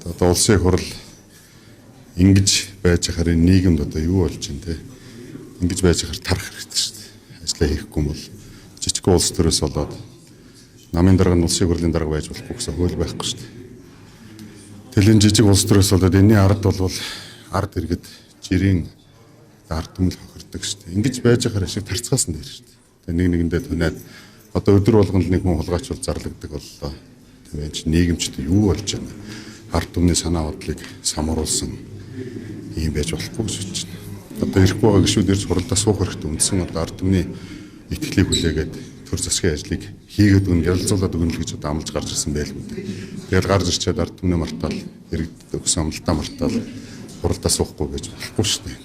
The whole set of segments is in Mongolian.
Одоо улсын хурал ингэж байж харин нийгэмд одоо юу болж байна те. Ингэж байж хар тарах хэрэгтэй шүү дээ. Ажлаа хийхгүй бол жижиг улс төрөөс болоод намын дарга нь улсын хурлын дарга байж болохгүй гэсэн хууль байхгүй шүү дээ. Тэлийн жижиг улс төрөөс болоод энэний ард бол ард иргэд жирийн ард түмэл хохирдог шүү дээ. Ингэж байж хар ашиг тарцгаас нь дээр шүү дээ. Тэгээ нэг нэгэндээ тунаад одоо өдөр болгонд нэг хүн хулгайчвал зарлагддаг боллоо. Тэгээ чи нийгэмчд юу болж байна? Ард түмний санаа бодлыг самруулсан юм байж болохгүй гэж байна. Одоо ирэхгүй байгаа гишүүд ирж хуралдаа суух хэрэгтэй. Үндсэн одоо ард түмний итгэлийг хүлээгээд төр засгийн ажлыг хийгээд өгнө, ярилцуулаад өгнө гэж одоо амлаж гарч ирсэн байлгүй дээ. Тэгэл гарч ирчээд ард түмний мартаал иргэдэд өгсөн амлалтаа мартаал хуралдаа суухгүй гэж болохгүй шүү дээ.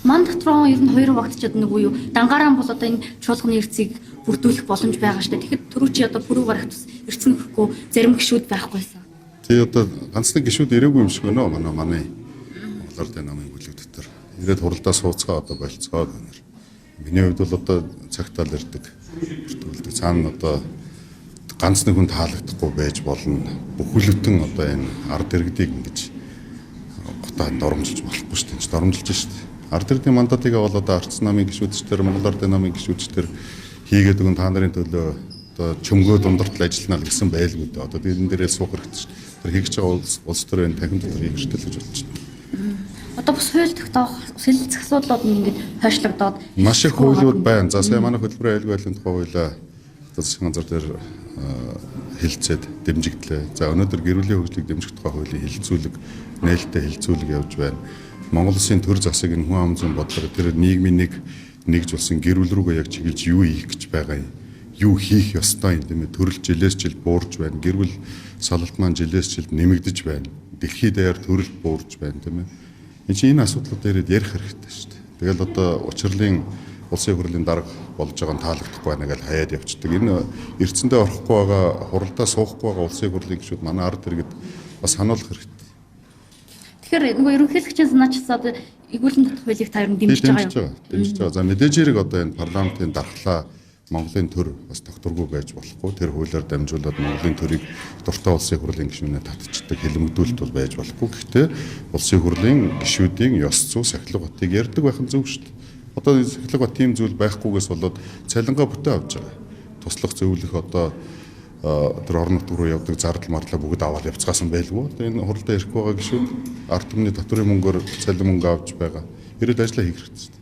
Ман дотроо ер нь хоёр багтчаад нэг уу юу дангараа бол одоо энэ чуулганы эрцгийг бүрдүүлэх боломж байгаа шүү дээ. Тэгэхэд түрүү чи одоо бүрүү гарах тус эрцэн өгөхгүй зарим гишүүд байхгүйсэн. Тэгээ одоо ганц нэг гишүүд ирээгүй юм шиг байна уу манай Монголоор дэна намын бүлэг дотор. Ирээд хуралдаа сууцгаа одоо болцгоод байна. Миний хувьд бол одоо цагтаал ирдэг. Бүртгүүлдэг. Цаана одоо ганц нэг хүн таалагдахгүй байж болно. Бүхэлдэн одоо энэ ард иргэдийг ингэж готаа доромжилж болохгүй шүү дээ. Доромжилж шүү дээ. Ард иргэдийн мандатыг бол одоо Арц намын гишүүдчдэр Монголоор дэна намын гишүүдчдэр хийгээд өгөн та нарын төлөө одоо чөмгөө дундартал ажиллана гэсэн байлгүй дээ. Одоо энэ дээрээ суух хэрэгтэй шүү дээ. Тэр хийж байгаа улс төрийн танхим дотор хийх хэрэгтэй л гэж болж байна. Одоо бас хууль тогтоох сэлэлцэх асуудлууд нь ингээд хойшлогдоод маш их хуулиуд байна. За сая манай хөтөлбөрийн аюулгүй байдлын тухай хуулиа засгийн газар дээр хэлэлцээд дэмжигдлээ. За өнөөдөр гэр бүлийн хөгжлийг дэмжих тухай хуулийг хэлэлцүүлэг, нээлттэй хэлэлцүүлэг явж байна. Монгол Улсын төр засаг энэ хүн амын зүйн бодлого тэр нийгмийн нэгж болсон гэр бүл рүүгээ яг чиглэж юу хийх гэж байгаа юм. Юу хийх ёстой юм тийм ээ. Төрөл жилээс жил буурж байна. Гэр бүл салалт маань жилээс жилд нэмэгдэж байна. Дэлхийд даяар төрөл буурж байна тийм ээ. Энэ асуудлууд дээр ярих хэрэгтэй шүү дээ. Тэгэл одоо учрлын улсын хурлын дарга болж байгаа нь таалагдахгүй байна гэж хаяад явцдаг. Энэ эрдсэндээ орохгүй байгаа, хуралдаа суухгүй байгаа улсын хурлын гишүүд манай ард иргэд бас сануулах хэрэгтэй. Тэгэхээр нөгөө ерөнхийлөгчийн санаачсаад игүүлэн дотох хуулийг та ер нь дэмжиж байгаа юм. Дэмжиж байгаа. За мэдээж хэрэг одоо энэ парламентын дархлаа Монголын төр бас тогтворгүй байж болохгүй. Тэр хуулиар дамжуулаад Монголын төрийг дуртай улсын хурлын гишүүнээ татчихдаг хэлэмгдүүлэлт бол байж болохгүй. Гэхдээ улсын хурлын гишүүдийн ёс зүй, сахилга батыг ярьдаг байх нь зөв шүү дээ. Одоо сахилга бат тийм зүйл байхгүйгээс болоод цалингаа бүтэн авч байгаа. Туслах зөвлөх одоо тэр орон нутг руу явдаг зардал марлаа бүгд аваад явцгаасан байлгүй. Одоо энэ хуралдаа ирэх байгаа гишүүд ард түмний татврын мөнгөөр цалин мөнгө авч байгаа. Ирээд ажиллаа хийх хэрэгтэй.